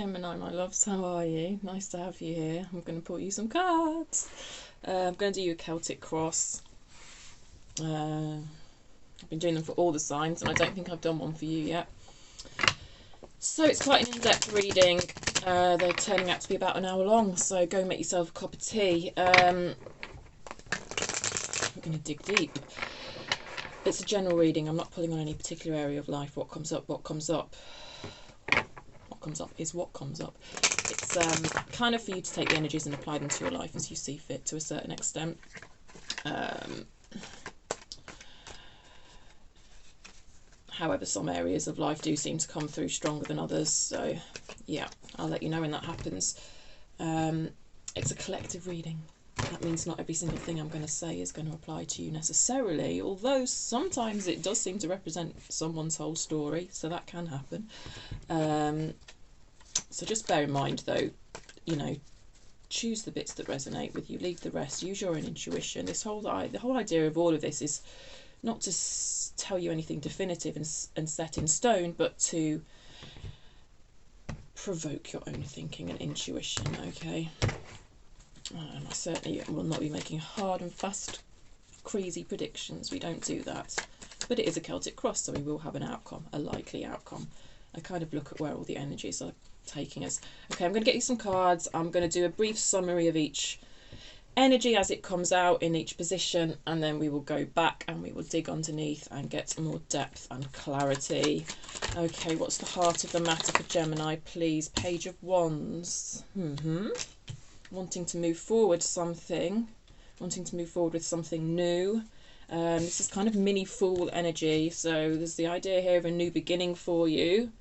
Gemini, my loves, how are you? Nice to have you here. I'm going to pull you some cards. I'm going to do you a Celtic cross. I've been doing them for all the signs, and I don't think I've done one for you yet. So it's quite an in-depth reading. They're turning out to be about an hour long, so go make yourself a cup of tea. We're going to dig deep. It's a general reading. I'm not pulling on any particular area of life. What comes up, what comes up. What comes up is what comes up. It's kind of for you to take the energies and apply them to your life as you see fit to a certain extent. However, some areas of life do seem to come through stronger than others. So, yeah, I'll let you know when that happens. It's a collective reading. That means not every single thing I'm going to say is going to apply to you necessarily, although sometimes it does seem to represent someone's whole story, so that can happen. So just bear in mind, though, you know, choose the bits that resonate with you, leave the rest, use your own intuition. The whole idea of all of this is not to tell you anything definitive and set in stone, but to provoke your own thinking and intuition, okay? I certainly will not be making hard and fast, crazy predictions. We don't do that. But it is a Celtic cross, so we will have an outcome, a likely outcome. I kind of look at where all the energies are taking us. Okay, I'm going to get you some cards. I'm going to do a brief summary of each energy as it comes out in each position, and then we will go back and we will dig underneath and get more depth and clarity. Okay, what's the heart of the matter for Gemini, please? Page of Wands. Wanting to move forward something, wanting to move forward with something new. This is kind of mini Fool energy, so there's the idea here of a new beginning for you,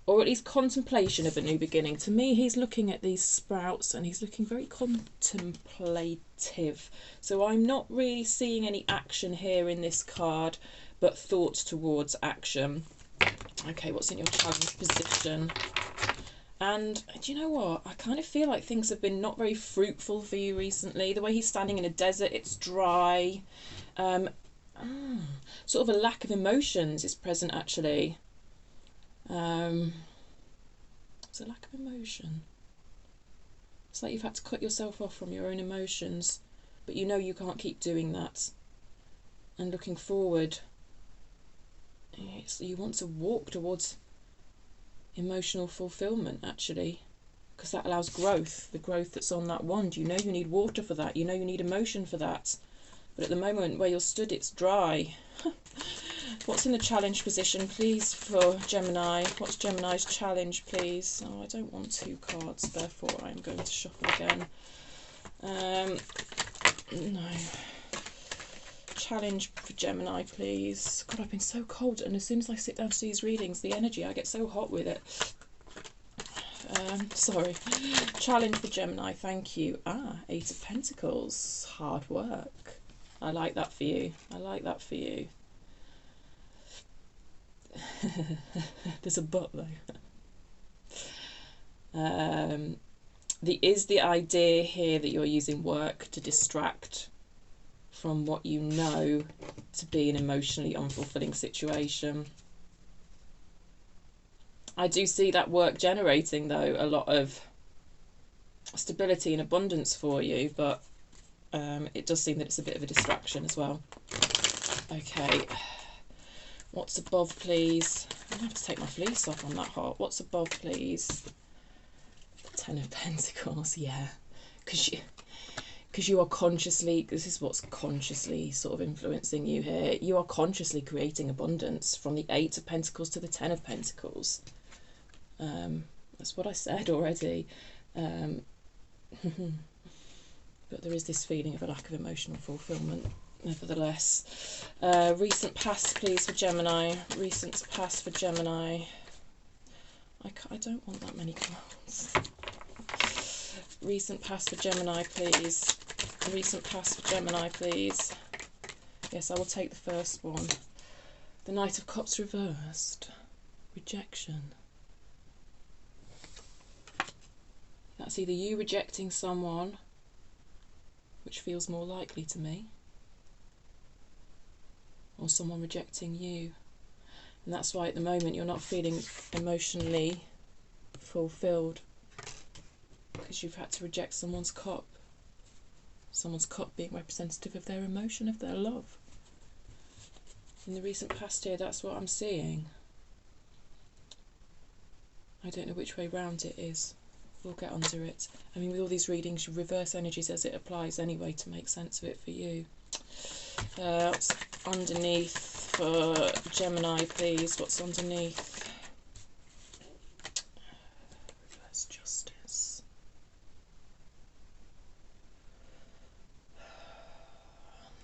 or at least contemplation of a new beginning. To me, he's looking at these sprouts and he's looking very contemplative. So I'm not really seeing any action here in this card, but thoughts towards action. Okay, what's in your challenge position? And do you know what? I kind of feel like things have been not very fruitful for you recently. The way he's standing in a desert, it's dry. Sort of a lack of emotions is present, actually. It's a lack of emotion. It's like you've had to cut yourself off from your own emotions, but you know you can't keep doing that. And looking forward, you want to walk towards emotional fulfillment, actually, because that allows growth, the growth that's on that wand. You know you need water for that, you know you need emotion for that, but at the moment where you're stood, it's dry. What's in the challenge position, please, for Gemini? What's Gemini's challenge, please? Oh, I don't want two cards, therefore I'm going to shuffle again. No. Challenge for Gemini, please. God, I've been so cold, and as soon as I sit down to these readings, the energy, I get so hot with it. Sorry. Challenge for Gemini, thank you. Eight of Pentacles. Hard work. I like that for you. I like that for you. There's a but, though. There is the idea here that you're using work to distract from what you know to be an emotionally unfulfilling situation. I do see that work generating, though, a lot of stability and abundance for you, but it does seem that it's a bit of a distraction as well. Okay, what's above, please? I'm going to have to take my fleece off on that hot. What's above, please? The Ten of Pentacles, yeah. Because you are consciously, this is what's consciously sort of influencing you here. You are consciously creating abundance from the Eight of Pentacles to the Ten of Pentacles. That's what I said already. But there is this feeling of a lack of emotional fulfillment, nevertheless. Recent past, please, for Gemini. Recent past for Gemini. I don't want that many cards. Recent past for Gemini, please. Recent past for Gemini, please. Yes, I will take the first one. The Knight of Cups reversed. Rejection. That's either you rejecting someone, which feels more likely to me, or someone rejecting you. And that's why at the moment you're not feeling emotionally fulfilled because you've had to reject someone's cup being representative of their emotion, of their love. In the recent past here, that's what I'm seeing. I don't know which way round it is. We'll get under it. I mean, with all these readings, you reverse energies as it applies anyway to make sense of it for you. What's underneath for Gemini, please? What's underneath? Reverse justice.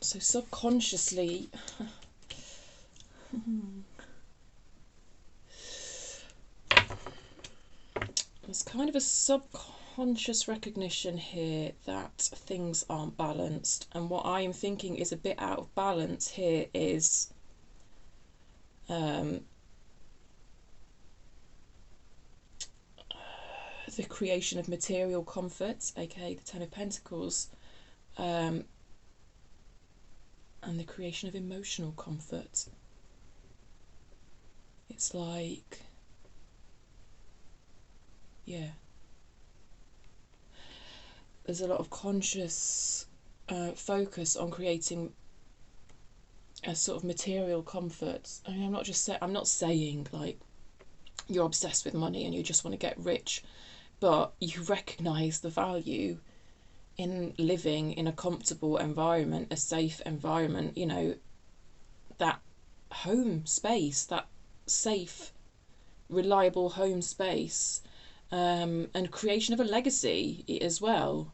So subconsciously... There's kind of a subconscious recognition here that things aren't balanced, and what I am thinking is a bit out of balance here is the creation of material comforts, aka the Ten of Pentacles, and the creation of emotional comfort. It's like, yeah, there's a lot of conscious focus on creating a sort of material comfort. I mean, I'm not saying like you're obsessed with money and you just want to get rich, but you recognise the value in living in a comfortable environment, a safe environment, you know, that home space, that safe, reliable home space, and creation of a legacy as well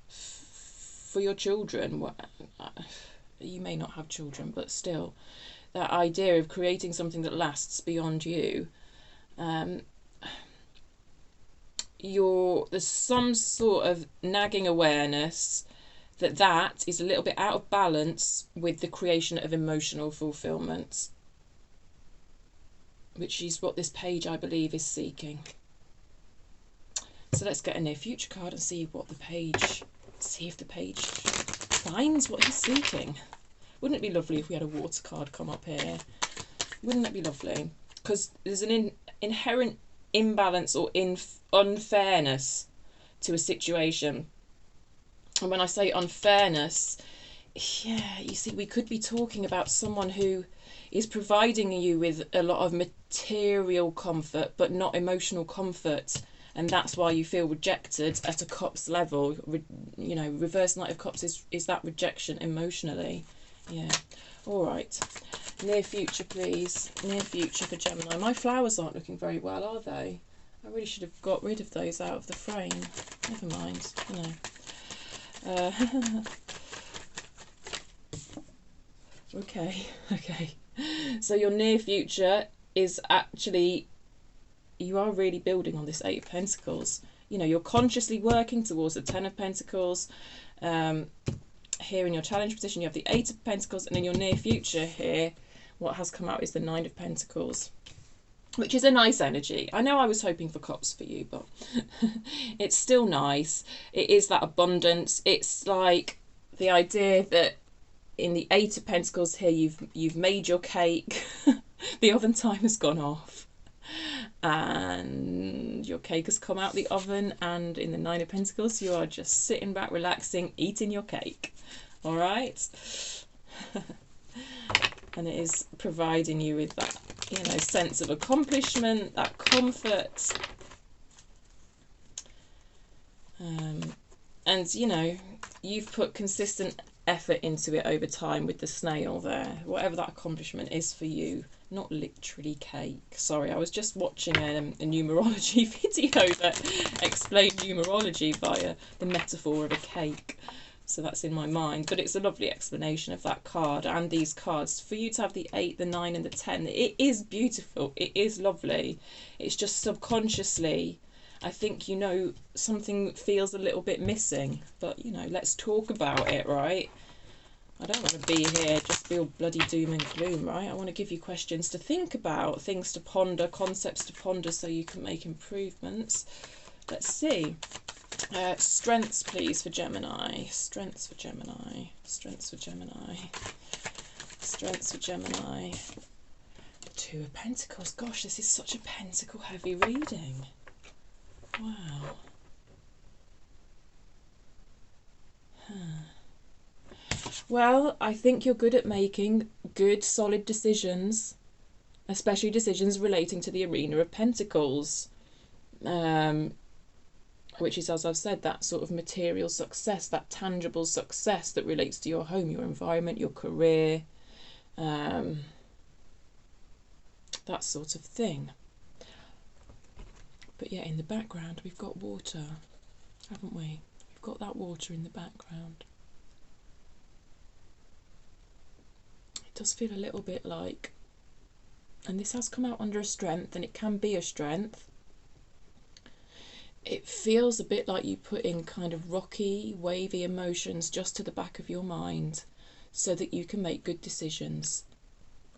for your children. You may not have children, but still, that idea of creating something that lasts beyond you. There's some sort of nagging awareness that is a little bit out of balance with the creation of emotional fulfillment, which is what this page, I believe, is seeking. So let's get a near future card and see if the page finds what he's seeking. Wouldn't it be lovely if we had a water card come up here? Wouldn't that be lovely? Because there's an inherent imbalance or unfairness to a situation. And when I say unfairness, yeah, you see, we could be talking about someone who is providing you with a lot of material comfort but not emotional comfort, and that's why you feel rejected at a Cups level. You know, reverse Knight of Cups is that rejection emotionally. Yeah. All right. Near future, please. Near future for Gemini. My flowers aren't looking very well, are they? I really should have got rid of those out of the frame. Never mind. You know. Okay. So your near future is actually, you are really building on this Eight of Pentacles. You know, you're consciously working towards the Ten of Pentacles. Here in your challenge position, you have the Eight of Pentacles, and in your near future here, what has come out is the Nine of Pentacles, which is a nice energy. I know I was hoping for Cups for you, but it's still nice. It is that abundance. It's like the idea that in the Eight of Pentacles here, you've made your cake. The oven time has gone off, and your cake has come out the oven, and in the Nine of Pentacles, you are just sitting back, relaxing, eating your cake. All right. And it is providing you with that, you know, sense of accomplishment, that comfort. And, you know, you've put consistent effort into it over time with the snail there, whatever that accomplishment is for you. Not literally cake. Sorry, I was just watching a numerology video that explained numerology via the metaphor of a cake. So that's in my mind. But it's a lovely explanation of that card and these cards. For you to have the 8, the 9 and the 10, it is beautiful. It is lovely. It's just subconsciously, I think, you know, something feels a little bit missing. But, you know, let's talk about it, right? I don't want to be here just be all bloody doom and gloom, right? I want to give you questions to think about, things to ponder, concepts to ponder so you can make improvements. Let's see. Strengths, please, for Gemini. Strengths for Gemini. Strengths for Gemini. Strengths for Gemini. Two of Pentacles. Gosh, this is such a pentacle heavy reading. Wow. Well, I think you're good at making good, solid decisions, especially decisions relating to the arena of pentacles, which is, as I've said, that sort of material success, that tangible success that relates to your home, your environment, your career, that sort of thing. But yeah, in the background we've got water, haven't we? We've got that water in the background. It does feel a little bit like, and this has come out under a strength, and it can be a strength, it feels a bit like you put in kind of rocky, wavy emotions just to the back of your mind so that you can make good decisions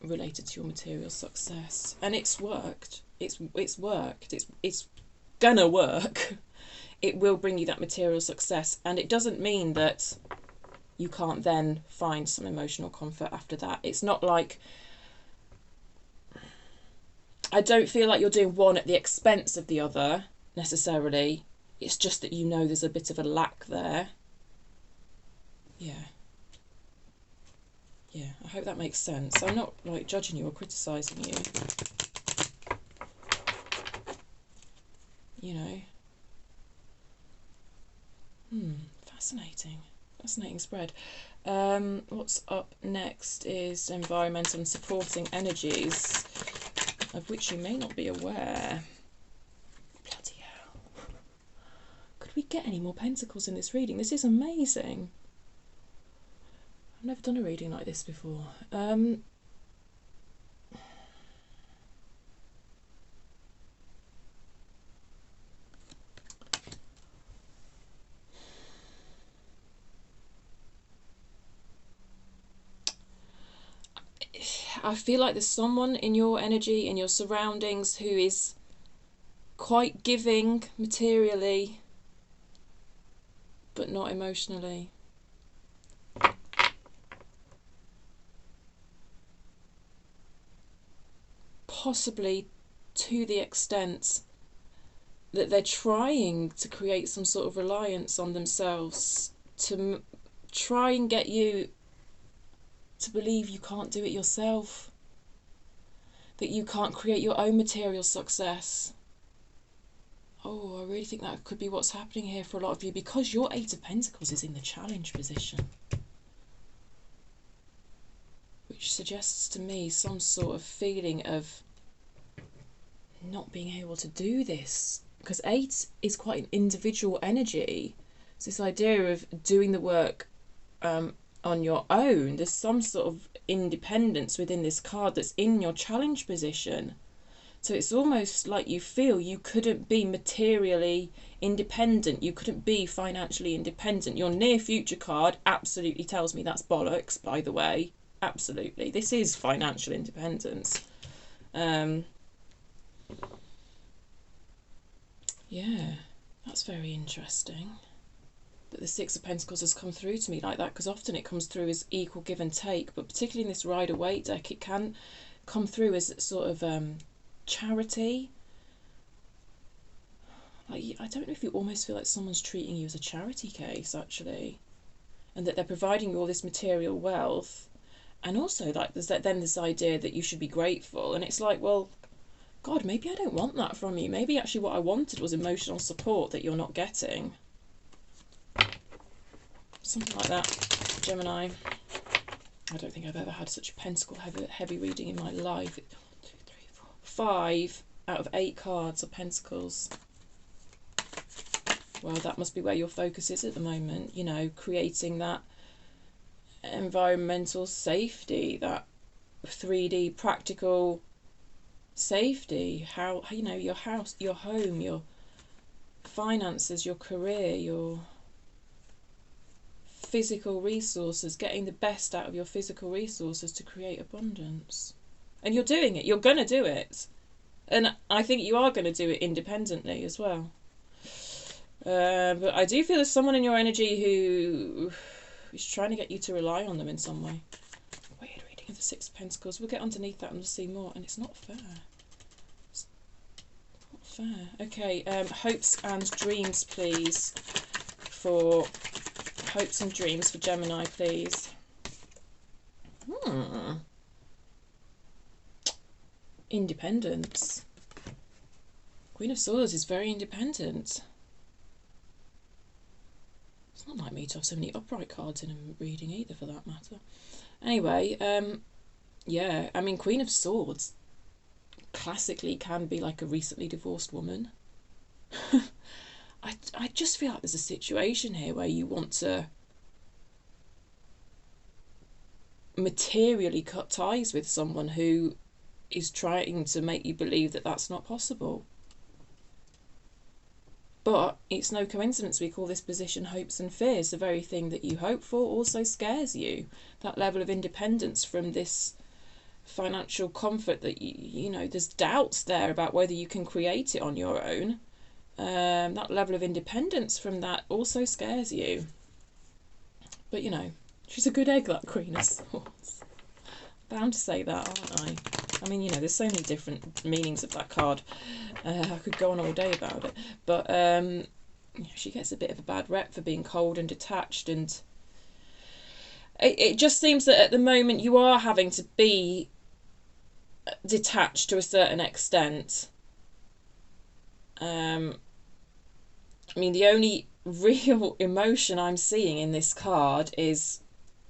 related to your material success. And it's worked. It's worked. It's gonna work. It will bring you that material success, and it doesn't mean that you can't then find some emotional comfort after that. It's not like, I don't feel like you're doing one at the expense of the other necessarily. It's just that you know there's a bit of a lack there. Yeah, I hope that makes sense. I'm not like judging you or criticising you, you know. Fascinating spread. What's up next is environmental and supporting energies, of which you may not be aware. Bloody hell. Could we get any more pentacles in this reading? This is amazing. I've never done a reading like this before. I feel like there's someone in your energy, in your surroundings, who is quite giving materially, but not emotionally. Possibly to the extent that they're trying to create some sort of reliance on themselves to try and get you to believe you can't do it yourself, that you can't create your own material success. Oh, I really think that could be what's happening here for a lot of you, because your Eight of Pentacles is in the challenge position, which suggests to me some sort of feeling of not being able to do this, because 8 is quite an individual energy. It's this idea of doing the work on your own. There's some sort of independence within this card that's in your challenge position. So it's almost like you feel you couldn't be materially independent, you couldn't be financially independent. Your near future card absolutely tells me that's bollocks, by the way. Absolutely. This is financial independence. Yeah, that's very interesting that the Six of Pentacles has come through to me like that, because often it comes through as equal give and take, but particularly in this Rider-Waite deck, it can come through as sort of charity. Like, I don't know if you almost feel like someone's treating you as a charity case, actually, and that they're providing you all this material wealth, and also like there's then this idea that you should be grateful, and it's like, well, God, maybe I don't want that from you. Maybe actually what I wanted was emotional support that you're not getting. Something like that, Gemini. I don't think I've ever had such a pentacle heavy reading in my life. 1, 2, 3, 4, 5 out of 8 cards are pentacles. Well, that must be where your focus is at the moment, you know, creating that environmental safety, that 3D practical safety. How, you know, your house, your home, your finances, your career, your physical resources, getting the best out of your physical resources to create abundance. And you're doing it. You're going to do it. And I think you are going to do it independently as well. But I do feel there's someone in your energy who is trying to get you to rely on them in some way. Weird reading of the Six of Pentacles. We'll get underneath that and we'll see more. And it's not fair. It's not fair. Okay, hopes and dreams, please. For hopes and dreams for Gemini, please. Independence. Queen of Swords is very independent. It's not like me to have so many upright cards in a reading either, for that matter. Anyway, yeah, I mean, Queen of Swords classically can be like a recently divorced woman. I just feel like there's a situation here where you want to materially cut ties with someone who is trying to make you believe that that's not possible. But it's no coincidence we call this position hopes and fears. The very thing that you hope for also scares you. That level of independence from this financial comfort that, you know, there's doubts there about whether you can create it on your own. That level of independence from that also scares you. But, you know, she's a good egg, that Queen of Swords. Bound to say that, aren't I? I mean, you know, there's so many different meanings of that card. I could go on all day about it. But you know, she gets a bit of a bad rep for being cold and detached. And it just seems that at the moment you are having to be detached to a certain extent. I mean, the only real emotion I'm seeing in this card is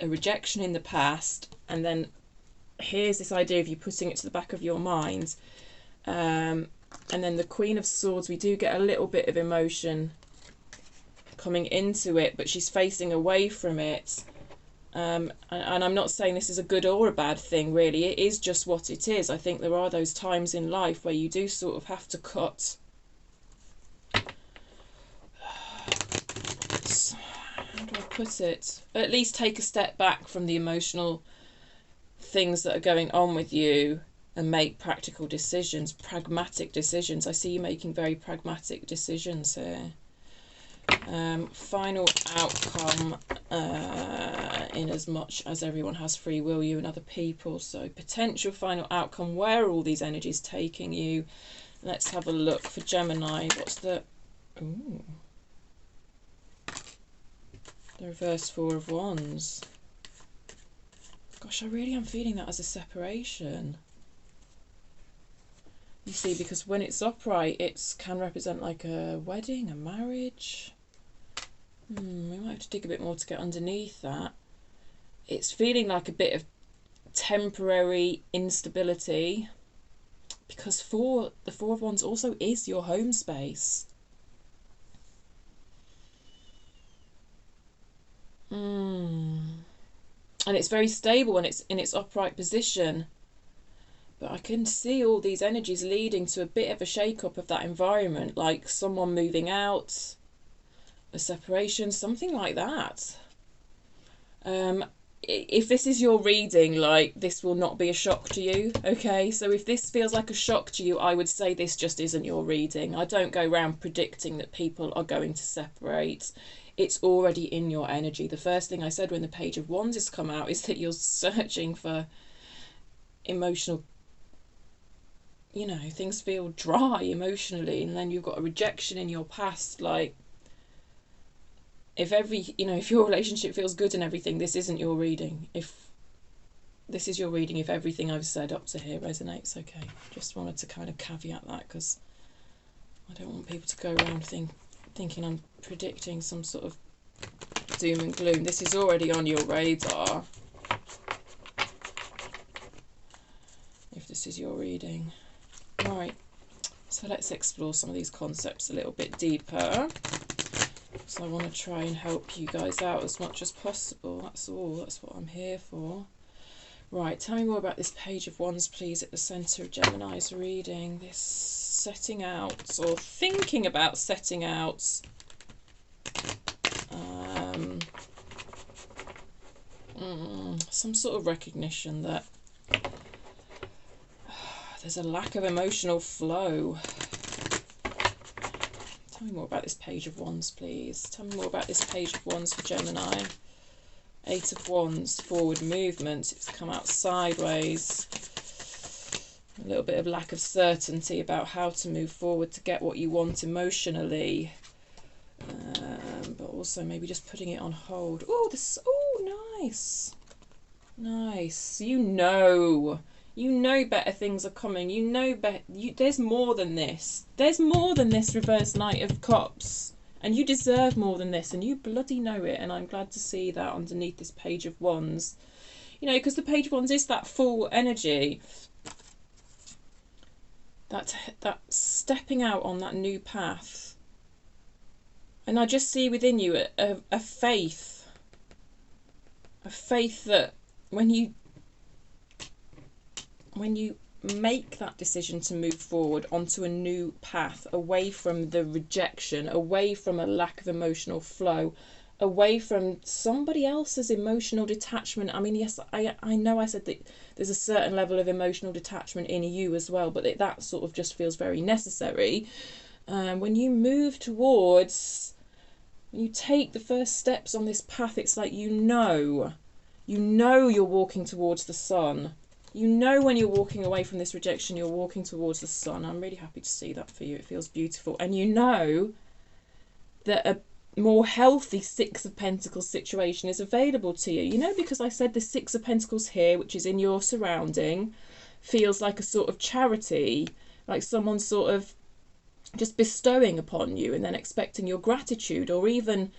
a rejection in the past, and then here's this idea of you putting it to the back of your mind, and then the Queen of Swords, we do get a little bit of emotion coming into it, but she's facing away from it, and I'm not saying this is a good or a bad thing, really. It is just what it is. I think there are those times in life where you do sort of have to cut, how do I put it, at least take a step back from the emotional things that are going on with you and make practical decisions, pragmatic decisions. I see you making very pragmatic decisions here. Final outcome, in as much as everyone has free will, you and other people. So potential final outcome, where are all these energies taking you? Let's have a look for Gemini. What's the... Ooh. The reverse Four of Wands. Gosh, I really am feeling that as a separation. You see, because when it's upright, it can represent like a wedding, a marriage. We might have to dig a bit more to get underneath that. It's feeling like a bit of temporary instability, because the Four of Wands also is your home space. And it's very stable when it's in its upright position. But I can see all these energies leading to a bit of a shake-up of that environment, like someone moving out, a separation, something like that. If this is your reading, like, this will not be a shock to you, okay? So if this feels like a shock to you, I would say this just isn't your reading. I don't go around predicting that people are going to separate. It's already in your energy. The first thing I said when the Page of Wands has come out is that you're searching for emotional, you know, things feel dry emotionally, and then you've got a rejection in your past. Like, if if your relationship feels good and everything, this isn't your reading. If this is your reading, if everything I've said up to here resonates, okay. Just wanted to kind of caveat that, because I don't want people to go around thinking I'm predicting some sort of doom and gloom. This is already on your radar, if this is your reading. Right, so let's explore some of these concepts a little bit deeper. So I want to try and help you guys out as much as possible. That's all. That's what I'm here for. Right, tell me more about this Page of Wands, please, at the centre of Gemini's reading. This setting out, or thinking about setting out, some sort of recognition that there's a lack of emotional flow. Tell me more about this Page of Wands, please. Tell me more about this Page of Wands for Gemini. Eight of Wands, forward movement. It's come out sideways. A little bit of lack of certainty about how to move forward to get what you want emotionally. But also maybe just putting it on hold. Oh, this, oh, nice. Nice. You know better things are coming. You know better. There's more than this. There's more than this reverse Knight of Cups. And you deserve more than this. And you bloody know it. And I'm glad to see that underneath this Page of Wands. You know, because the Page of Wands is that full energy. That stepping out on that new path. And I just see within you a faith. A faith that when you make that decision to move forward onto a new path, away from the rejection, away from a lack of emotional flow, away from somebody else's emotional detachment. I mean, yes, I know I said that there's a certain level of emotional detachment in you as well, but that sort of just feels very necessary. When you move towards, when you take the first steps on this path, it's like you know you're walking towards the sun. You know when you're walking away from this rejection, you're walking towards the sun. I'm really happy to see that for you. It feels beautiful. And you know that a more healthy Six of Pentacles situation is available to you. You know, because I said the Six of Pentacles here, which is in your surrounding, feels like a sort of charity, like someone sort of just bestowing upon you and then expecting your gratitude, or even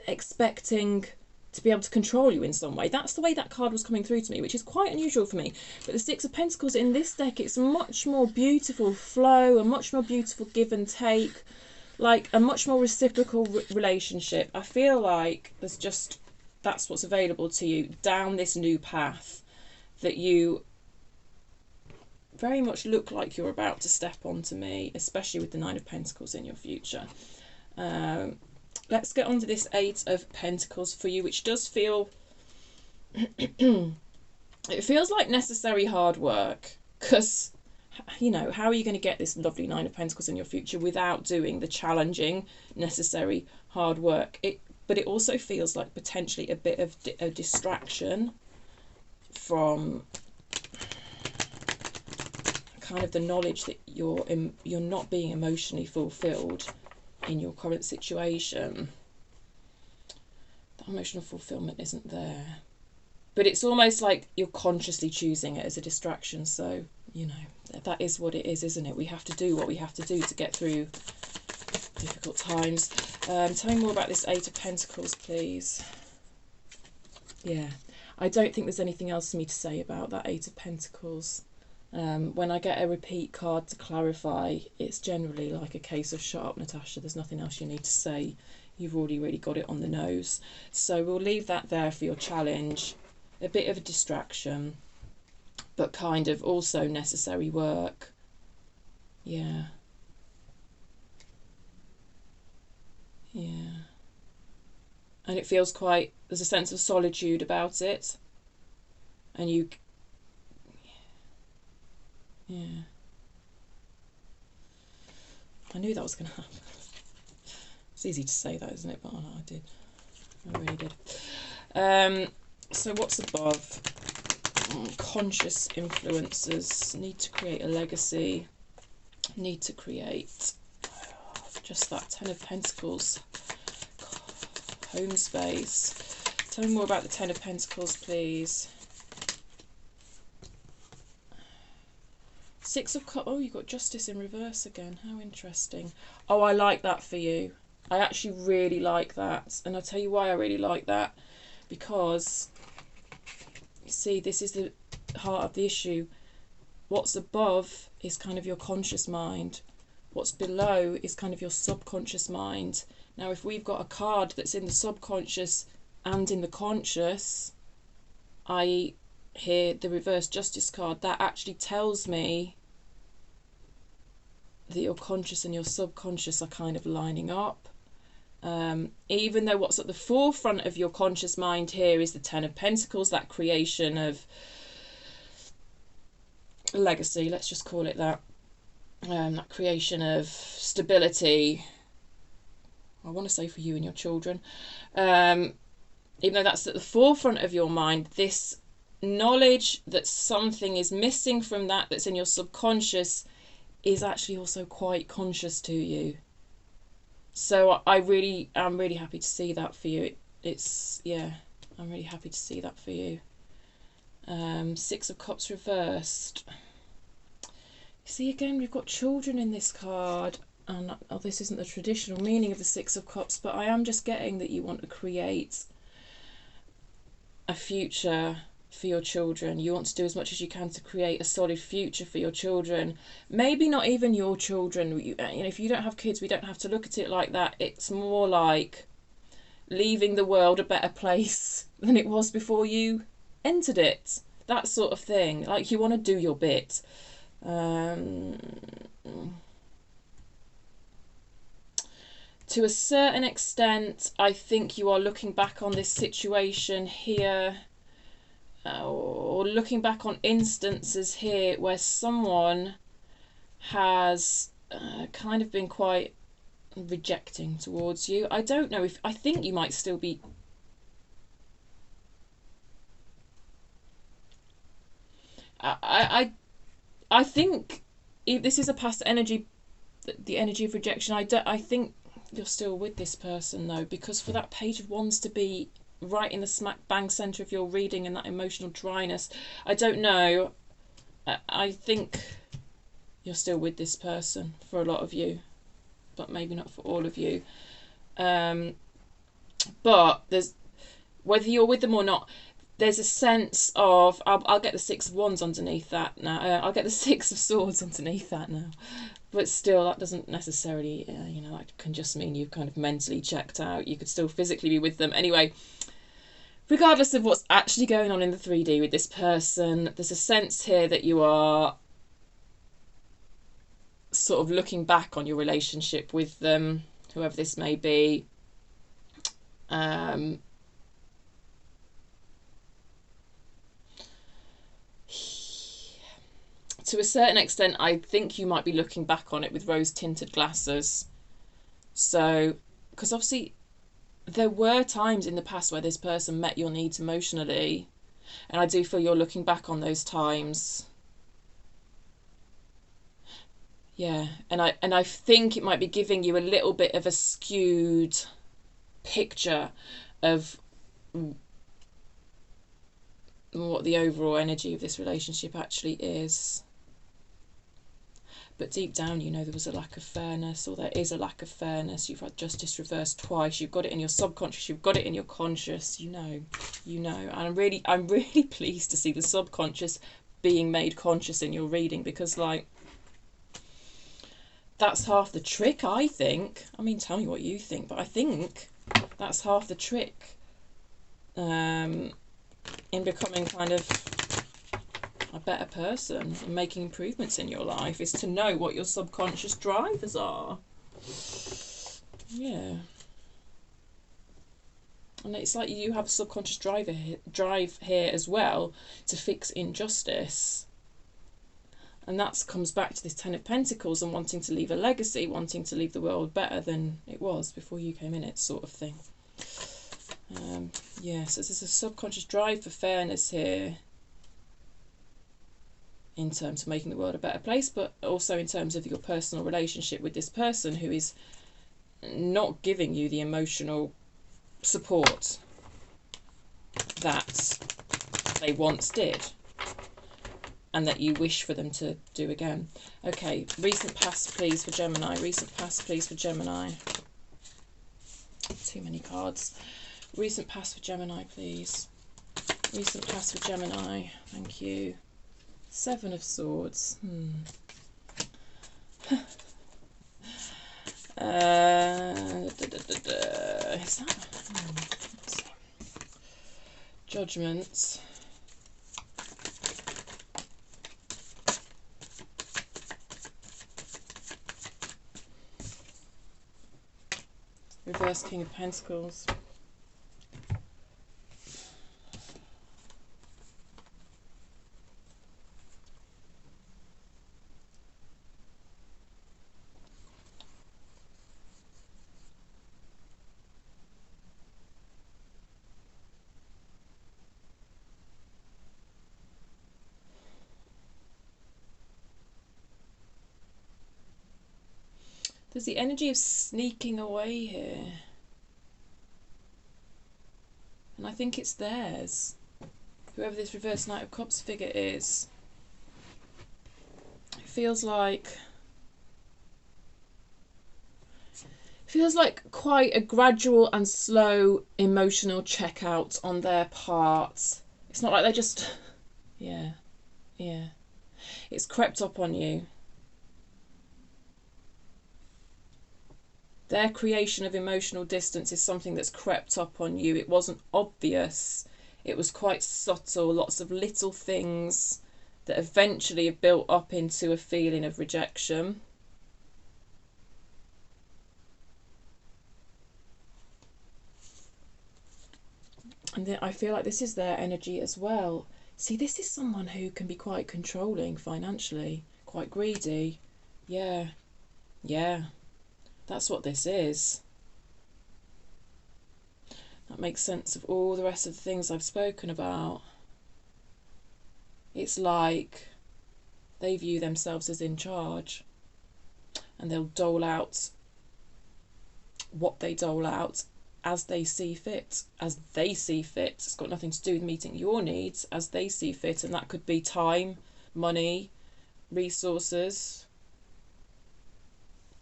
expecting to be able to control you in some way. That's the way that card was coming through to me, which is quite unusual for me. But the Six of Pentacles in this deck, it's much more beautiful flow, a much more beautiful give and take, like a much more reciprocal relationship. I feel like that's what's available to you down this new path that you very much look like you're about to step onto me, especially with the Nine of Pentacles in your future. Let's get on to this Eight of Pentacles for you, which does feel, it feels like necessary hard work, because, you know, how are you going to get this lovely Nine of Pentacles in your future without doing the challenging, necessary hard work? But it also feels like potentially a bit of a distraction from kind of the knowledge that you're not being emotionally fulfilled in your current situation. The emotional fulfillment isn't there, but it's almost like you're consciously choosing it as a distraction. So, you know, that is what it is, isn't it? We have to do what we have to do to get through difficult times. Tell me more about this Eight of Pentacles, please. Yeah, I don't think there's anything else for me to say about that Eight of Pentacles. When I get a repeat card to clarify, it's generally like a case of shut up, Natasha, there's nothing else you need to say. You've already really got it on the nose. So we'll leave that there for your challenge. A bit of a distraction, but kind of also necessary work. Yeah. Yeah. And it feels quite, there's a sense of solitude about it. And you... Yeah. I knew that was going to happen. It's easy to say that, isn't it? But I did. I really did. So what's above? Conscious influences. Need to create a legacy. Need to create just that Ten of Pentacles. Home space. Tell me more about the Ten of Pentacles, please. Six of Cups. Oh, you've got Justice in reverse again. How interesting. Oh, I like that for you. I actually really like that. And I'll tell you why I really like that. Because, you see, this is the heart of the issue. What's above is kind of your conscious mind. What's below is kind of your subconscious mind. Now, if we've got a card that's in the subconscious and in the conscious, i.e. here, the reverse Justice card, that actually tells me that your conscious and your subconscious are kind of lining up. Even though what's at the forefront of your conscious mind here is the Ten of Pentacles, that creation of legacy, let's just call it that. That creation of stability, I want to say for you and your children. Even though that's at the forefront of your mind, this knowledge that something is missing from that's in your subconscious is actually also quite conscious to you. So I'm really happy to see that for you. It's, yeah, I'm really happy to see that for you. Six of Cups reversed. See, again, we've got children in this card. And this isn't the traditional meaning of the Six of Cups, but I am just getting that you want to create a future for your children. You want to do as much as you can to create a solid future for your children. Maybe not even your children. If you don't have kids, we don't have to look at it like that. It's more like leaving the world a better place than it was before you entered it. That sort of thing. Like, you want to do your bit. To a certain extent, I think you are looking back on this situation here, or looking back on instances here where someone has kind of been quite rejecting towards you. I don't know if, I think you might still be... I think if this is a past energy, the energy of rejection, I think you're still with this person though, because for that Page of Wands to be right in the smack bang centre of your reading and that emotional dryness, I don't know, I think you're still with this person for a lot of you, but maybe not for all of you. But there's, whether you're with them or not, there's a sense of, I'll get the Six of Wands underneath that now, I'll get the Six of Swords underneath that now. But still, that doesn't necessarily, that can just mean you've kind of mentally checked out. You could still physically be with them. Anyway, regardless of what's actually going on in the 3D with this person, there's a sense here that you are sort of looking back on your relationship with them, whoever this may be. To a certain extent, I think you might be looking back on it with rose-tinted glasses. So, because obviously there were times in the past where this person met your needs emotionally, and I do feel you're looking back on those times. Yeah, and I think it might be giving you a little bit of a skewed picture of what the overall energy of this relationship actually is. But deep down, there was a lack of fairness, or there is a lack of fairness. You've had justice reversed twice. You've got it in your subconscious. You've got it in your conscious. You know. And I'm really pleased to see the subconscious being made conscious in your reading, because, like, that's half the trick, I think. I mean, tell me what you think, but I think that's half the trick in becoming kind of a better person and making improvements in your life, is to know what your subconscious drivers are. Yeah. And it's like you have a subconscious drive here as well to fix injustice. And that comes back to this Ten of Pentacles and wanting to leave a legacy, wanting to leave the world better than it was before you came in it, sort of thing. Yeah, so there's a subconscious drive for fairness here, in terms of making the world a better place, but also in terms of your personal relationship with this person who is not giving you the emotional support that they once did and that you wish for them to do again. Okay, recent past please for Gemini. Recent past please for Gemini. Too many cards. Recent past for Gemini, please. Recent past for Gemini. Thank you. Seven of Swords. Is that? Judgment. Reverse King of Pentacles. There's the energy of sneaking away here. And I think it's theirs. Whoever this reverse Knight of Cups figure is. It feels like quite a gradual and slow emotional checkout on their part. It's not like they're just... Yeah. It's crept up on you. Their creation of emotional distance is something that's crept up on you. It wasn't obvious. It was quite subtle. Lots of little things that eventually have built up into a feeling of rejection. And I feel like this is their energy as well. See, this is someone who can be quite controlling financially, quite greedy. Yeah. That's what this is. That makes sense of all the rest of the things I've spoken about. It's like they view themselves as in charge, and they'll dole out what they dole out as they see fit, It's got nothing to do with meeting your needs, as they see fit, and that could be time, money, resources,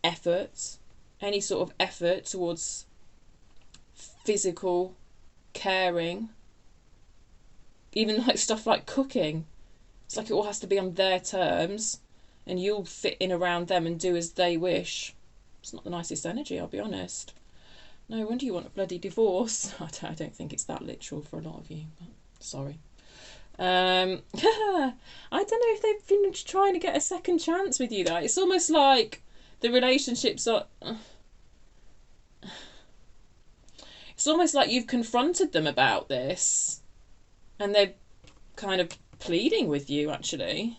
effort, any sort of effort towards physical caring, even like stuff like cooking. It's like it all has to be on their terms, and you'll fit in around them and do as they wish. It's not the nicest energy, I'll be honest. No wonder you want a bloody divorce. I don't think it's that literal for a lot of you, but sorry. I don't know if they've been trying to get a second chance with you, though. It's almost like the relationships are... It's almost like you've confronted them about this, and they're kind of pleading with you, actually.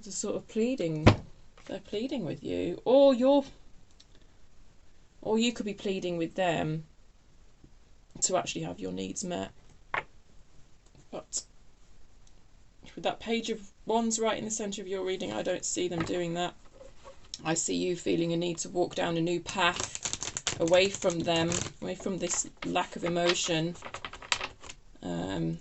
They're sort of pleading. They're pleading with you. Or you could be pleading with them to actually have your needs met. But with that Page of Wands right in the centre of your reading, I don't see them doing that. I see you feeling a need to walk down a new path away from them, away from this lack of emotion. And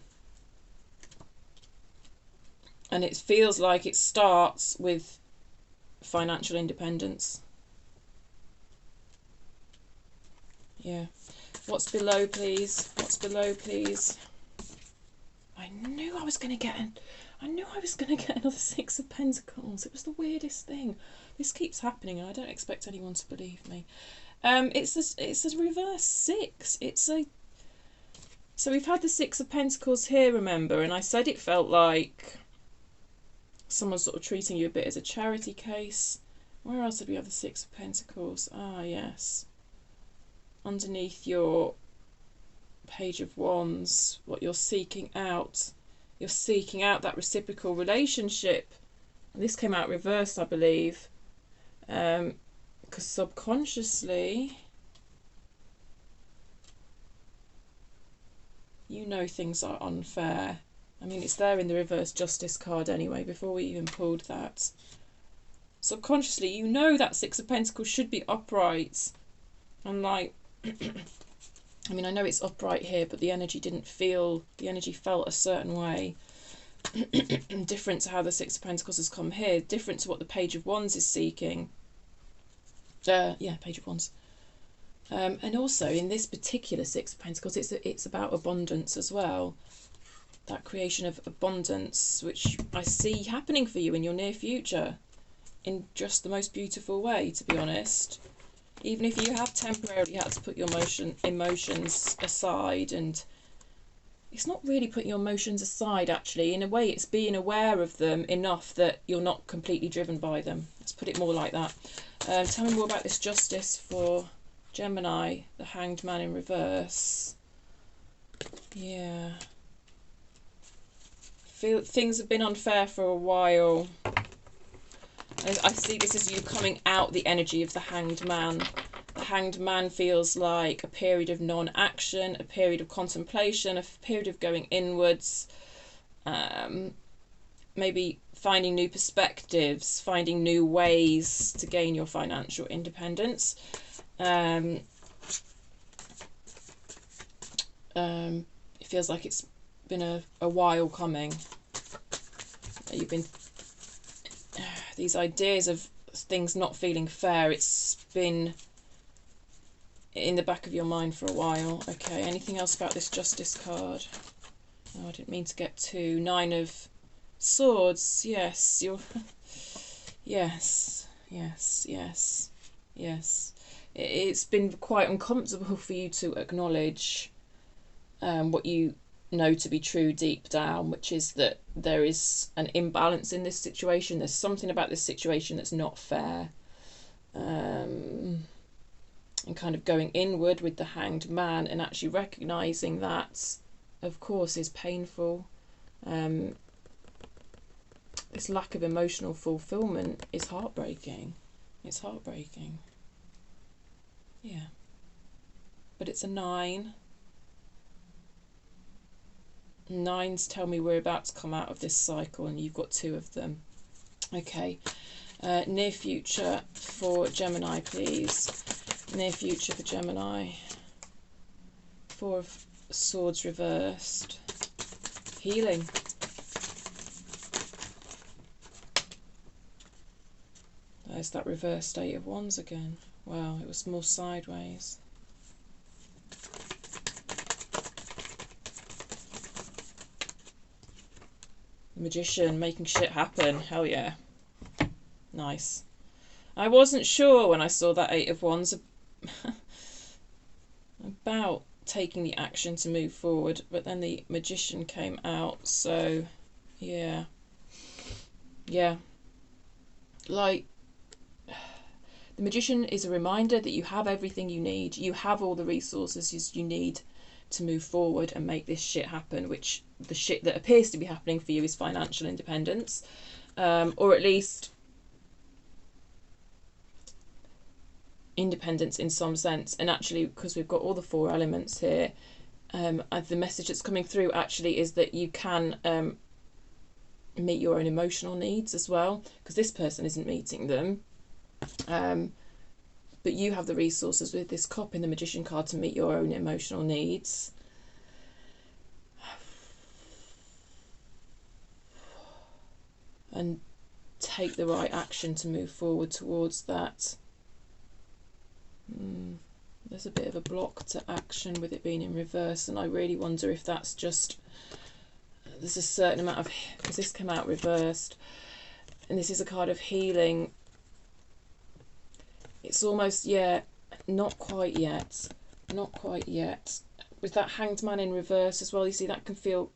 it feels like it starts with financial independence. Yeah. What's below, please? What's below, please? I knew I was going to get another Six of Pentacles. It was the weirdest thing. This keeps happening, and I don't expect anyone to believe me. It's a reverse six. So we've had the Six of Pentacles here, remember, and I said it felt like someone's sort of treating you a bit as a charity case. Where else did we have the Six of Pentacles? Ah, yes. Underneath your Page of Wands, what you're seeking out. You're seeking out that reciprocal relationship. And this came out reversed, I believe. Because subconsciously, you know things are unfair. I mean, it's there in the reverse Justice card anyway, before we even pulled that. Subconsciously, you know that Six of Pentacles should be upright. And like, I mean, I know it's upright here, but the energy felt a certain way. Different to how the Six of Pentacles has come here, different to what the Page of Wands is seeking. Page of Wands. And also in this particular Six of Pentacles, it's about abundance as well. That creation of abundance, which I see happening for you in your near future, in just the most beautiful way, to be honest. Even if you have temporarily had to put your emotions aside, and it's not really putting your emotions aside, actually. In a way, it's being aware of them enough that you're not completely driven by them. Let's put it more like that. Tell me more about this Justice for Gemini, the Hanged Man in reverse. Yeah. Feel things have been unfair for a while. I see this as you coming out the energy of the Hanged Man. The Hanged Man feels like a period of non-action, a period of contemplation, a period of going inwards. Maybe finding new perspectives, finding new ways to gain your financial independence. It feels like it's been a while coming. You've been, these ideas of things not feeling fair, it's been in the back of your mind for a while. Okay, anything else about this Justice card? Oh, I didn't mean to get to 9 of Swords. Yes, you're yes. It's been quite uncomfortable for you to acknowledge what you know to be true deep down, which is that there is an imbalance in this situation. There's something about this situation that's not fair. And kind of going inward with the Hanged Man and actually recognising that, of course, is painful. This lack of emotional fulfillment is heartbreaking. It's heartbreaking. Yeah. But it's a 9. 9s tell me we're about to come out of this cycle, and you've got 2 of them. Okay. Near future for Gemini, please. Near future for Gemini. 4 of Swords reversed. Healing. There's that reversed 8 of Wands again. Wow, it was more sideways. Magician, making shit happen. Hell yeah. Nice. I wasn't sure when I saw that 8 of Wands about taking the action to move forward, but then the Magician came out, so yeah. Yeah. Like, the Magician is a reminder that you have everything you need. You have all the resources you need to move forward and make this shit happen, which the shit that appears to be happening for you is financial independence. Or at least independence in some sense. And actually, because we've got all the 4 elements here, the message that's coming through actually is that you can meet your own emotional needs as well, because this person isn't meeting them. But you have the resources with this Cup in the Magician card to meet your own emotional needs. And take the right action to move forward towards that. There's a bit of a block to action with it being in reverse, and I really wonder if that's just, there's a certain amount of, because this came out reversed, and this is a card of healing. It's almost, yeah, not quite yet. Not quite yet. With that Hanged Man in reverse as well, you see that can feel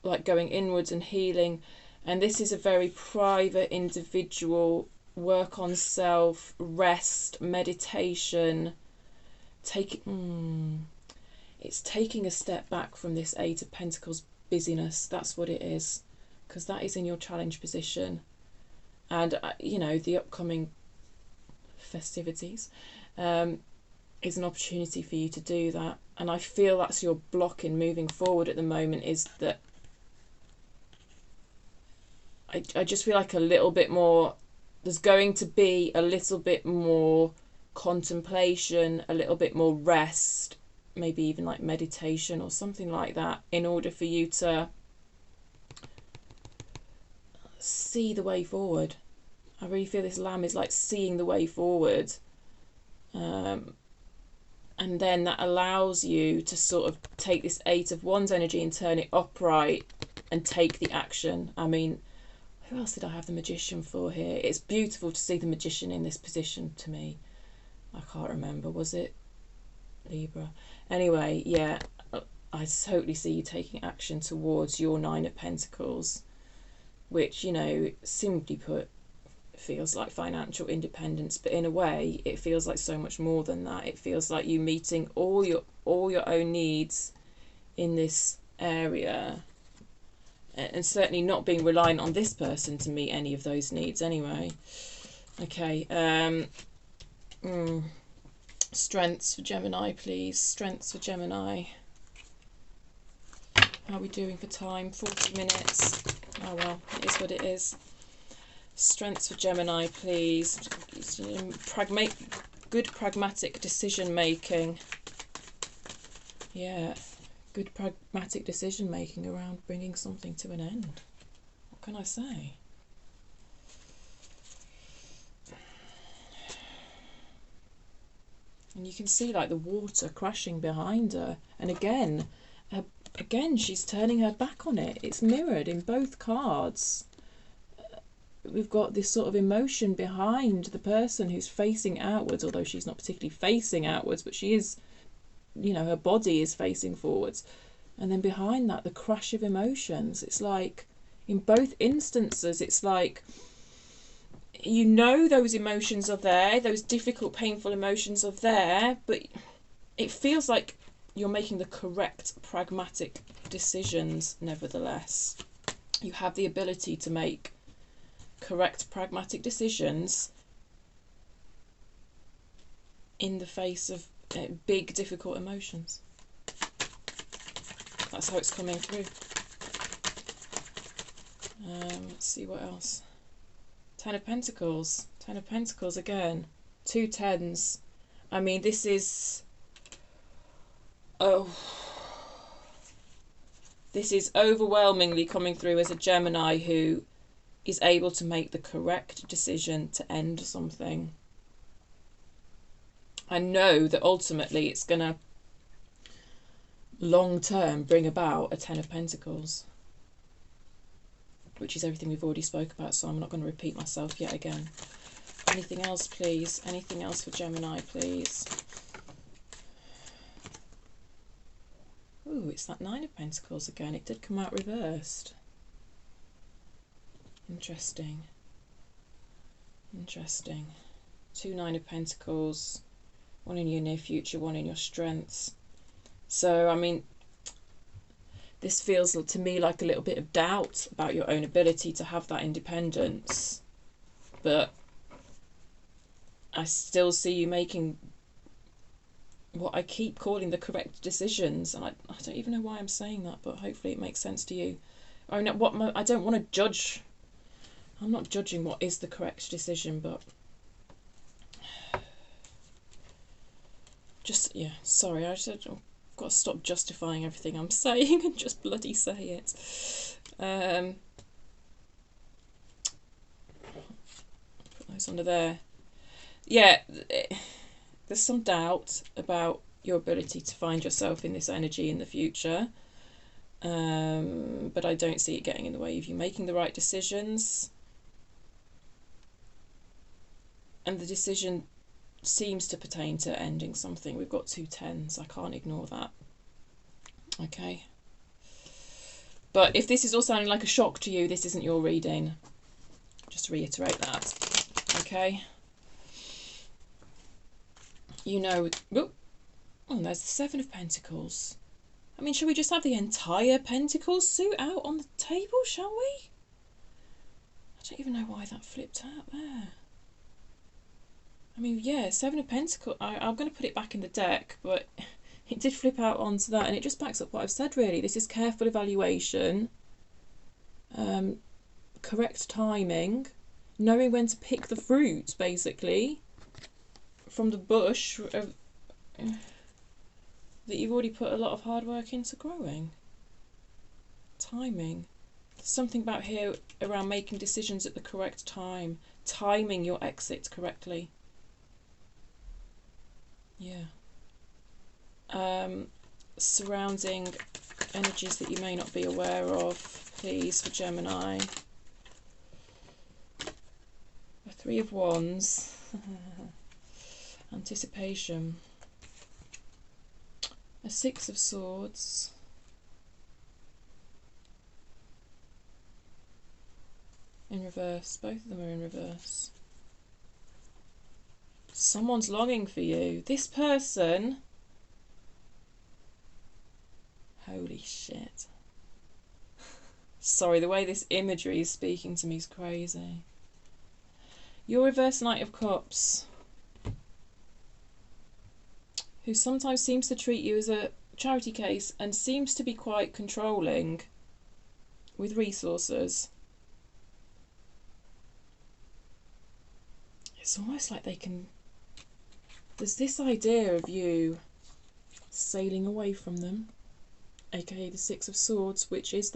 like going inwards and healing. And this is a very private, individual, work on self, rest, meditation. It's taking a step back from this 8 of Pentacles busyness. That's what it is. Because that is in your challenge position. And, you know, the upcoming festivities is an opportunity for you to do that. And I feel that's your block in moving forward at the moment, is that I just feel like a little bit more, there's going to be a little bit more contemplation, a little bit more rest, maybe even like meditation or something like that, in order for you to see the way forward. I really feel this Lamb is like seeing the way forward. And then that allows you to sort of take this 8 of Wands energy and turn it upright and take the action. I mean, who else did I have the Magician for here? It's beautiful to see the Magician in this position to me. I can't remember. Was it Libra? Anyway, yeah, I totally see you taking action towards your 9 of Pentacles, which, you know, simply put, feels like financial independence, but in a way it feels like so much more than that. It feels like you meeting all your own needs in this area, and certainly not being reliant on this person to meet any of those needs anyway. Okay, strengths for Gemini, please. Strengths for Gemini. How are we doing for time? 40 minutes. Oh well, it is what it is. Strengths for Gemini, please. Good pragmatic decision making. Yeah, good pragmatic decision making around bringing something to an end. What can I say? And you can see like the water crashing behind her, and again she's turning her back on it. It's mirrored in both cards. We've got this sort of emotion behind the person who's facing outwards, although she's not particularly facing outwards, but she is, you know, her body is facing forwards. And then behind that, the crash of emotions. It's like, in both instances, it's like, you know, those emotions are there, those difficult, painful emotions are there, but it feels like you're making the correct, pragmatic decisions nevertheless. You have the ability to make correct, pragmatic decisions in the face of big, difficult emotions. That's how it's coming through. Let's see what else. Ten of Pentacles. Ten of Pentacles again. 2 tens. I mean, this is... Oh. This is overwhelmingly coming through as a Gemini who is able to make the correct decision to end something. I know that ultimately it's going to long term bring about a Ten of Pentacles, which is everything we've already spoke about, so I'm not going to repeat myself yet again. Anything else, please? Anything else for Gemini, please? Ooh, it's that 9 of Pentacles again. It did come out reversed. Interesting. Interesting. 2 9 of Pentacles. 1 in your near future, 1 in your strengths. So, I mean, this feels to me like a little bit of doubt about your own ability to have that independence. But I still see you making what I keep calling the correct decisions. And I don't even know why I'm saying that, but hopefully it makes sense to you. I don't want to judge. I'm not judging what is the correct decision, but just, yeah, sorry, I've got to stop justifying everything I'm saying and just bloody say it. Put those under there. Yeah, there's some doubt about your ability to find yourself in this energy in the future, but I don't see it getting in the way of you making the right decisions. And the decision seems to pertain to ending something. We've got 2 tens. I can't ignore that. Okay. But if this is all sounding like a shock to you, this isn't your reading. Just to reiterate that. Okay. You know... Oh, there's the 7 of Pentacles. I mean, shall we just have the entire Pentacles suit out on the table, shall we? I don't even know why that flipped out there. I mean, yeah, 7 of Pentacles. I'm going to put it back in the deck, but it did flip out onto that, and it just backs up what I've said, really. This is careful evaluation, correct timing, knowing when to pick the fruit, basically, from the bush that you've already put a lot of hard work into growing. Timing. There's something about here around making decisions at the correct time, timing your exit correctly. Yeah. Surrounding energies that you may not be aware of, please, for Gemini. A 3 of Wands. Anticipation. A 6 of Swords. In reverse. Both of them are in reverse. Someone's longing for you. This person... Holy shit. Sorry, the way this imagery is speaking to me is crazy. Your reverse Knight of Cups, who sometimes seems to treat you as a charity case and seems to be quite controlling. with resources. It's almost like they can... There's this idea of you sailing away from them, aka the Six of Swords, which is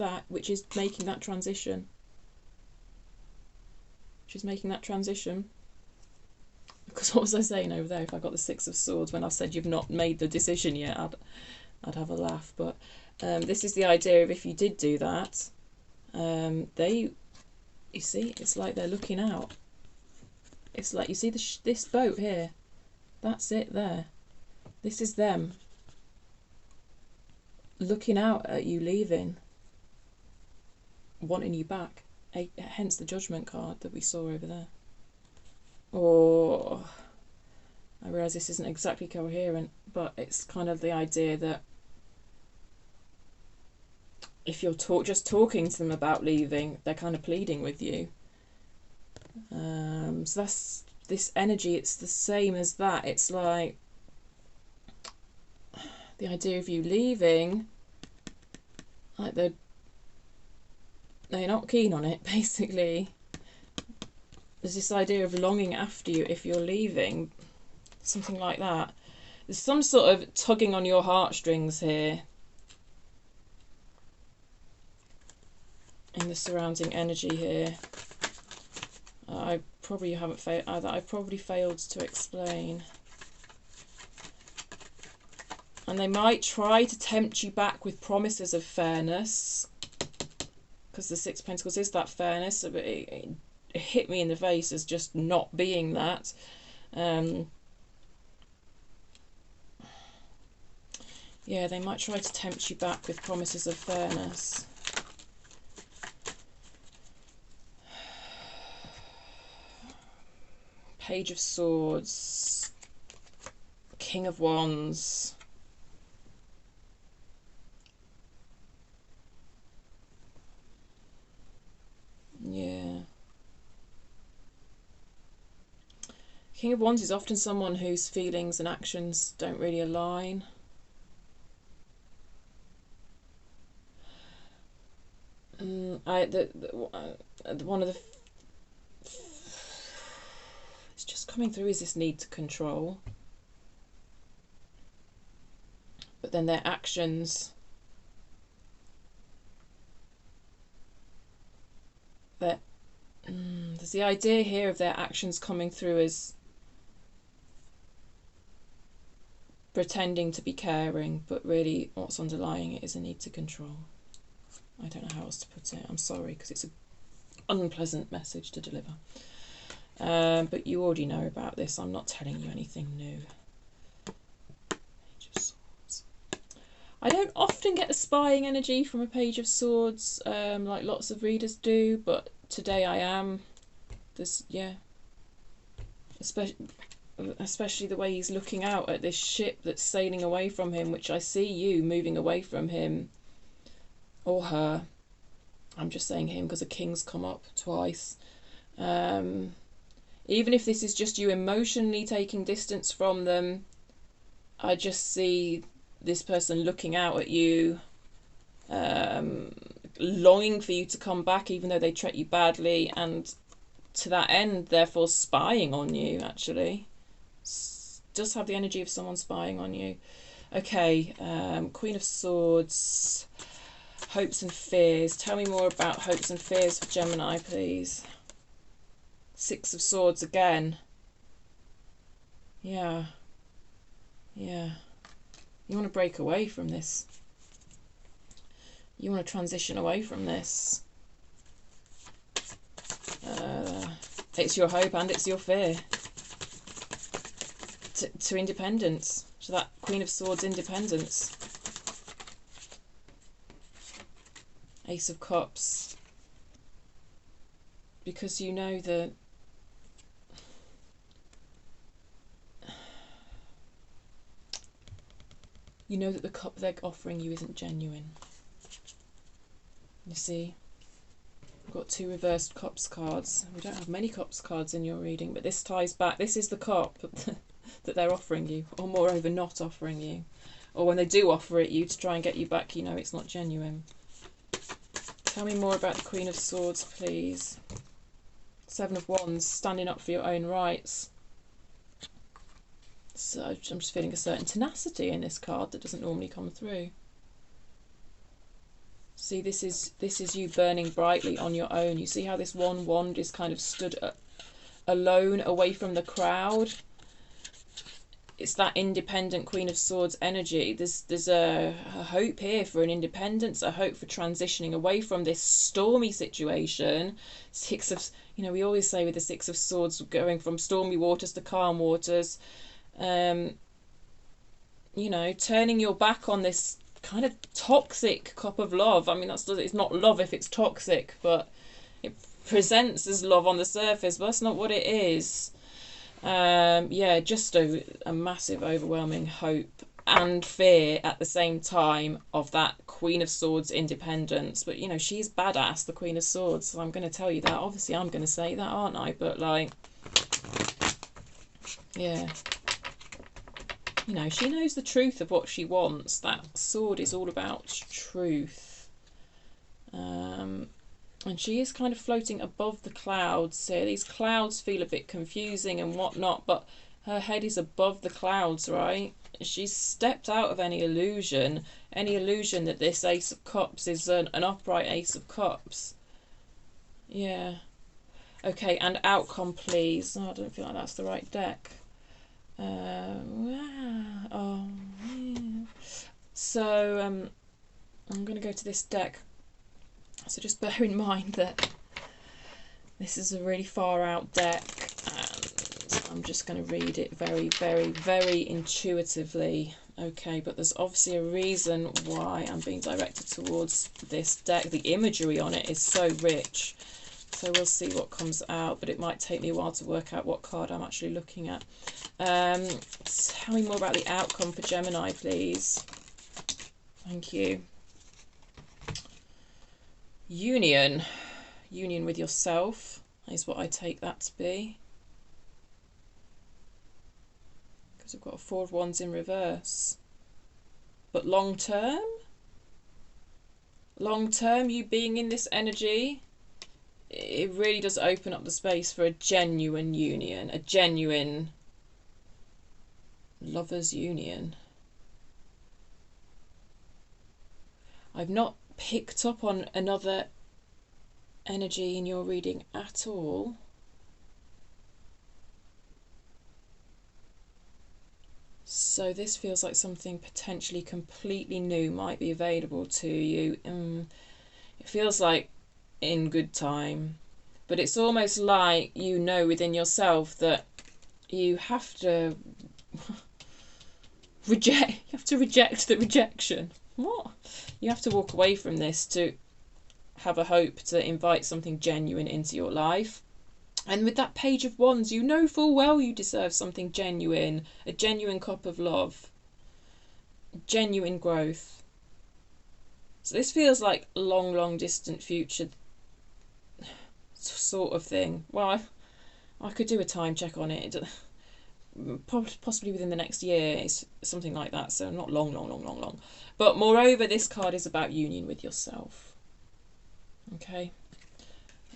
making that transition. She's making that transition. Because what was I saying over there? If I got the Six of Swords when I said you've not made the decision yet, I'd have a laugh. But this is the idea of if you did do that, you see, it's like they're looking out. It's like, you see this boat here? That's it there. This is them looking out at you leaving, wanting you back. Hence the Judgment card that we saw over there. Or, I realise this isn't exactly coherent, but it's kind of the idea that if you're just talking to them about leaving, they're kind of pleading with you. So that's this energy. It's the same as that. It's like the idea of you leaving, like they're not keen on it, basically. There's this idea of longing after you if you're leaving, something like that. There's some sort of tugging on your heartstrings here in the surrounding energy here. I probably haven't I probably failed to explain. And they might try to tempt you back with promises of fairness, because the Six of Pentacles is that fairness. But it hit me in the face as just not being that. Yeah, they might try to tempt you back with promises of fairness. Page of Swords, King of Wands. Yeah. King of Wands is often someone whose feelings and actions don't really align. One of the... It's just coming through is this need to control. But then their actions... There's the idea here of their actions coming through as pretending to be caring, but really what's underlying it is a need to control. I don't know how else to put it. I'm sorry, because it's an unpleasant message to deliver. But you already know about this. I'm not telling you anything new. Page of Swords. I don't often get the spying energy from a Page of Swords, like lots of readers do, but today I am. Yeah. Especially the way he's looking out at this ship that's sailing away from him, which I see you moving away from him. Or her. I'm just saying him because a king's come up twice. Even if this is just you emotionally taking distance from them, I just see this person looking out at you, longing for you to come back even though they treat you badly, and to that end, therefore spying on you, actually. Does have the energy of someone spying on you. Okay, Queen of Swords, hopes and fears. Tell me more about hopes and fears for Gemini, please. Six of Swords again. Yeah. Yeah. You want to break away from this. You want to transition away from this. It's your hope and it's your fear. To independence. So that Queen of Swords, independence. Ace of Cups. Because you know that the cup they're offering you isn't genuine. You see? We've got two reversed cups cards. We don't have many cups cards in your reading, but this ties back. This is the cup that they're offering you, or moreover not offering you. Or when they do offer it you to try and get you back, you know it's not genuine. Tell me more about the Queen of Swords, please. Seven of Wands, standing up for your own rights. So I'm just feeling a certain tenacity in this card that doesn't normally come through. See, this is you burning brightly on your own. You see how this one wand is kind of stood alone, away from the crowd. It's that independent Queen of Swords energy. There's a hope here for an independence, a hope for transitioning away from this stormy situation. Six of, we always say with the Six of Swords, going from stormy waters to calm waters. Turning your back on this kind of toxic cup of love. I mean, it's not love if it's toxic, but it presents as love on the surface, but that's not what it is. Just a massive, overwhelming hope and fear at the same time of that Queen of Swords independence. But, she's badass, the Queen of Swords, so I'm going to tell you that. Obviously, I'm going to say that, aren't I? But, yeah. She knows the truth of what she wants. That sword is all about truth. And she is kind of floating above the clouds here. These clouds feel a bit confusing and whatnot, but her head is above the clouds, right? She's stepped out of any illusion that this Ace of Cups is an upright Ace of Cups. Yeah. Okay, and outcome, please. Oh, I don't feel like that's the right deck. So I'm going to go to this deck. So just bear in mind that this is a really far out deck, and I'm just going to read it very, very, very intuitively. Okay, but there's obviously a reason why I'm being directed towards this deck. The imagery on it is so rich. So we'll see what comes out, but it might take me a while to work out what card I'm actually looking at. Tell me more about the outcome for Gemini, please. Thank you. Union with yourself is what I take that to be, because I've got a Four of Wands in reverse. But long term, you being in this energy, it really does open up the space for a genuine union, a genuine lover's union. I've not picked up on another energy in your reading at all. So this feels like something potentially completely new might be available to you. It feels like in good time, but it's almost like within yourself that you have to reject the rejection. What? You have to walk away from this to have a hope to invite something genuine into your life. And with that Page of Wands, you know full well you deserve something genuine, a genuine cup of love, genuine growth. So this feels like long distant future sort of thing. Well, I could do a time check on it. Possibly within the next year, it's something like that. So not long. But moreover, this card is about union with yourself. Okay.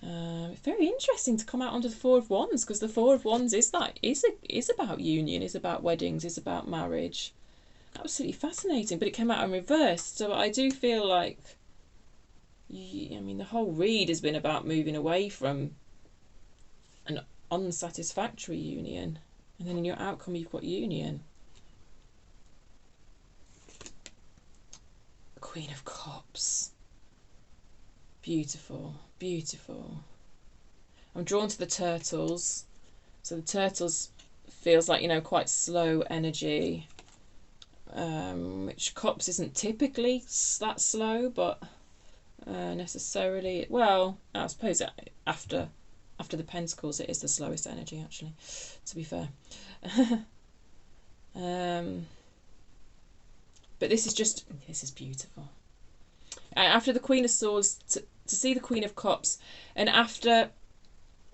Very interesting to come out under the Four of Wands, because the Four of Wands is about union, is about weddings, is about marriage. Absolutely fascinating. But it came out in reverse, so I do feel like, the whole read has been about moving away from an unsatisfactory union, and then in your outcome you've got union. Queen of Cups. Beautiful. I'm drawn to the turtles. So the turtles feels like, quite slow energy. Which Cups isn't typically that slow, but necessarily, well, I suppose after the Pentacles it is the slowest energy, actually, to be fair. But this is beautiful. After the Queen of Swords, to see the Queen of Cups, and after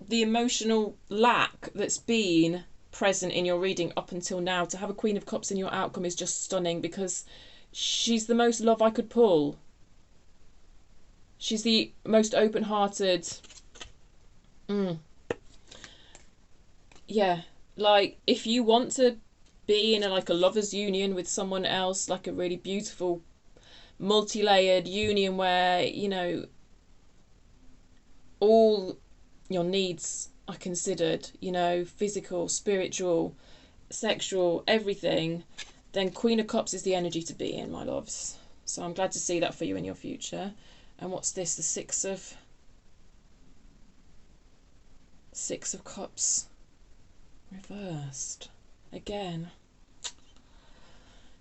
the emotional lack that's been present in your reading up until now, to have a Queen of Cups in your outcome is just stunning, because she's the most love I could pull. She's the most open-hearted. Yeah, like if you want to be in like a lover's union with someone else, like a really beautiful multi-layered union where, you know, all your needs are considered, you know, physical, spiritual, sexual, everything, then Queen of Cups is the energy to be in, my loves. So I'm glad to see that for you in your future. And what's this? The Six of Cups reversed again.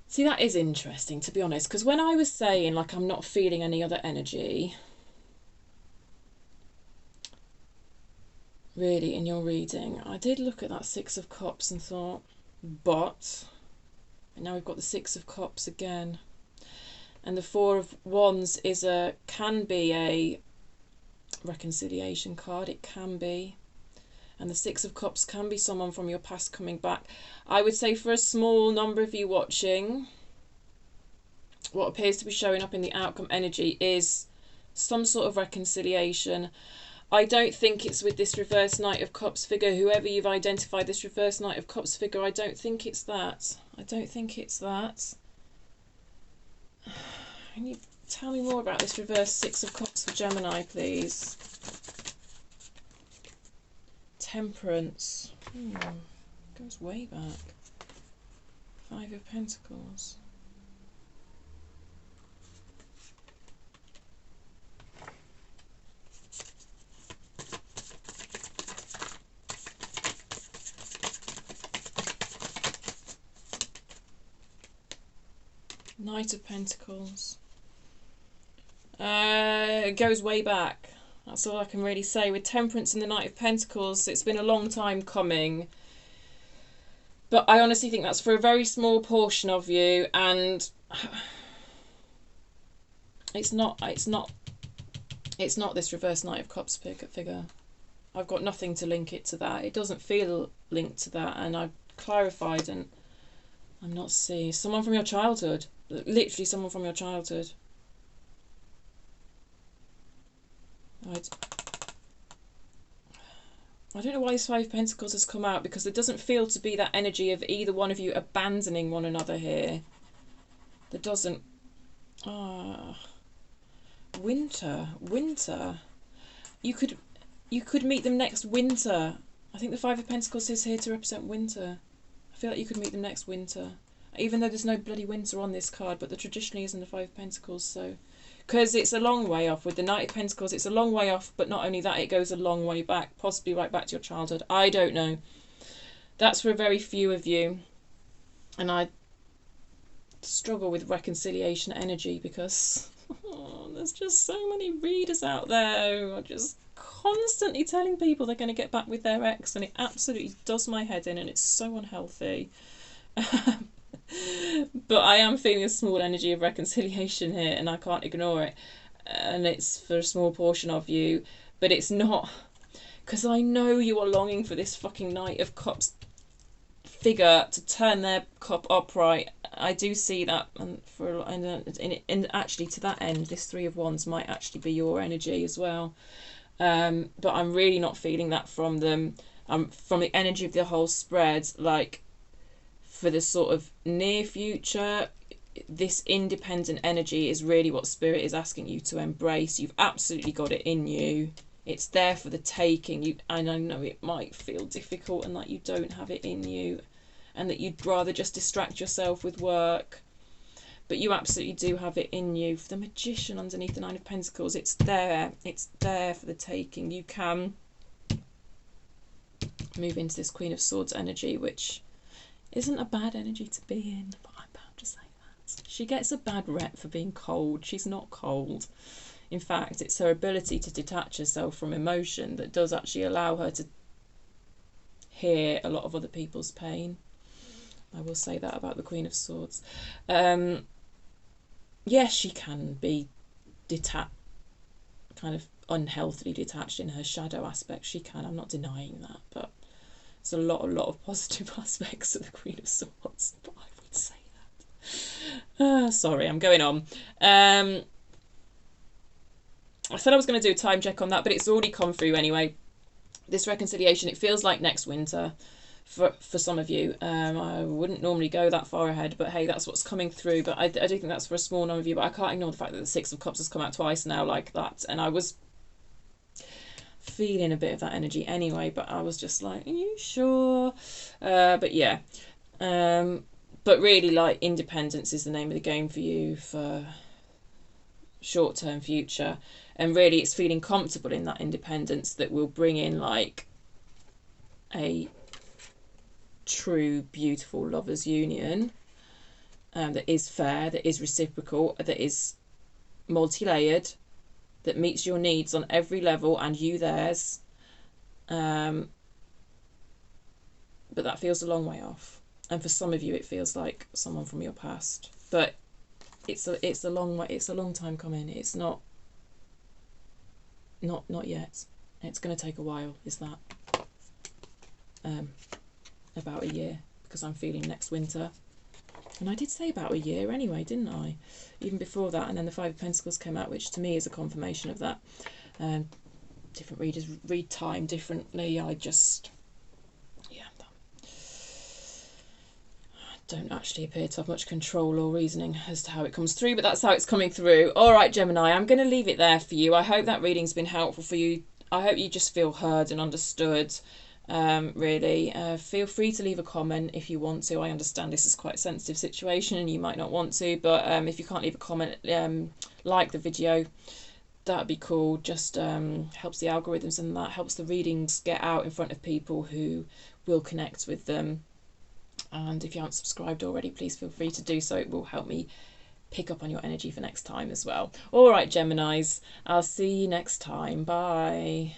See, that is interesting, to be honest, because when I was saying, like, I'm not feeling any other energy, really, in your reading, I did look at that Six of Cups and thought, but, and now we've got the Six of Cups again, and the Four of Wands can be a reconciliation card, it can be. And the Six of Cups can be someone from your past coming back. I would say for a small number of you watching, what appears to be showing up in the outcome energy is some sort of reconciliation. I don't think it's with this reverse Knight of Cups figure. Whoever you've identified this reverse Knight of Cups figure, I don't think it's that. I don't think it's that. Can you tell me more about this reverse Six of Cups for Gemini, please? Temperance. Goes way back. Five of Pentacles. Knight of Pentacles. It goes way back. That's all I can really say. With Temperance and the Knight of Pentacles, it's been a long time coming. But I honestly think that's for a very small portion of you, and it's not this reverse Knight of Cups figure. I've got nothing to link it to that. It doesn't feel linked to that, and I've clarified, and I'm not seeing someone from your childhood. Literally someone from your childhood. I don't know why this Five of Pentacles has come out, because there doesn't feel to be that energy of either one of you abandoning one another here. There doesn't. Winter. You could meet them next winter. I think the Five of Pentacles is here to represent winter. I feel like you could meet them next winter. Even though there's no bloody winter on this card, but there traditionally is in the Five of Pentacles, so... Because it's a long way off. With the Knight of Pentacles, it's a long way off, but not only that, it goes a long way back, possibly right back to your childhood. I don't know. That's for a very few of you. And I struggle with reconciliation energy because there's just so many readers out there who are just constantly telling people they're going to get back with their ex, and it absolutely does my head in, and it's so unhealthy. But I am feeling a small energy of reconciliation here, and I can't ignore it. And it's for a small portion of you, but it's not, because I know you are longing for this fucking Knight of Cups figure to turn their cup upright. I do see that, and actually to that end, this Three of Wands might actually be your energy as well. But I'm really not feeling that from them. From the energy of the whole spread, like, for the sort of near future, this independent energy is really what Spirit is asking you to embrace. You've absolutely got it in you. It's there for the taking. And I know it might feel difficult and that you don't have it in you and that you'd rather just distract yourself with work. But you absolutely do have it in you. For the Magician underneath the Nine of Pentacles, it's there. It's there for the taking. You can move into this Queen of Swords energy, which isn't a bad energy to be in, but I'm bound to say that. She gets a bad rep for being cold. She's not cold. In fact, it's her ability to detach herself from emotion that does actually allow her to hear a lot of other people's pain. I will say that about the Queen of Swords. Yes, she can be kind of unhealthily detached in her shadow aspect. She can. I'm not denying that, but there's a lot of positive aspects of the Queen of Swords. But I would say that. Sorry, I'm going on. I said I was going to do a time check on that, but it's already come through anyway. This reconciliation, it feels like next winter for some of you. I wouldn't normally go that far ahead, but hey, that's what's coming through. But I do think that's for a small number of you, but I can't ignore the fact that the Six of Cups has come out twice now like that, and I was feeling a bit of that energy anyway, but I was just like, are you sure? But yeah, but really, like, independence is the name of the game for you for short-term future, and really it's feeling comfortable in that independence that will bring in like a true beautiful lovers union, that is fair, that is reciprocal, that is multi-layered, that meets your needs on every level and you theirs, but that feels a long way off, and for some of you it feels like someone from your past, but it's a long way, it's a long time coming. It's not yet. It's going to take a while. Is that about a year, because I'm feeling next winter, and I did say about a year anyway, didn't I? Even before that, and then the Five of Pentacles came out, which to me is a confirmation of that. Different readers read time differently. I just, yeah, don't actually appear to have much control or reasoning as to how it comes through, but that's how it's coming through. All right, Gemini, I'm going to leave it there for you. I hope that reading's been helpful for you. I hope you just feel heard and understood. Really, feel free to leave a comment if you want to. I understand this is quite a sensitive situation and you might not want to, but if you can't leave a comment, like the video, that'd be cool. Just helps the algorithms, and that helps the readings get out in front of people who will connect with them. And if you haven't subscribed already, please feel free to do so. It will help me pick up on your energy for next time as well. All right, Geminis, I'll see you next time. Bye.